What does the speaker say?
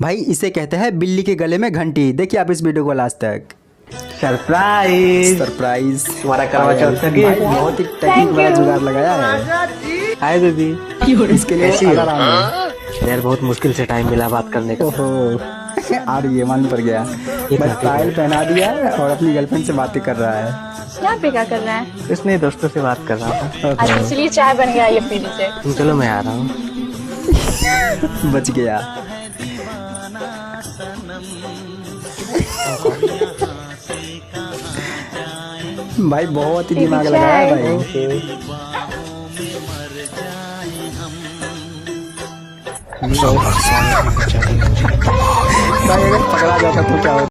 भाई इसे कहते हैं बिल्ली के गले में घंटी। देखिए आप इस वीडियो को लास्ट तक। सरप्राइज सरप्राइज तुम्हारा करवा चौथ का भाई गिफ्ट। बहुत ही टेक्निक वाला जुगाड़ लगाया है। हाय बेबी, इसके लिए कैसी हो? अलग आराम है। यार बहुत मुश्किल से टाइम मिला बात करने का। ओहो आ रही है, मान पड़ गया। बस पायल पहना दिया है और अपनी गर्लफ्रेंड से बातें कर रहा है। यहाँ पे क्या कर रहे हैं? कुछ नहीं, दोस्तों से बात कर रहा था। अच्छा चलिए चाय बन गया, ये पी लीजिए। तुम चलो, मैं आ रहा हूँ। बच गया। भाई बहुत ही दिमाग लगाया है भाई। भाई अगर पकड़ा जाता तो क्या होता।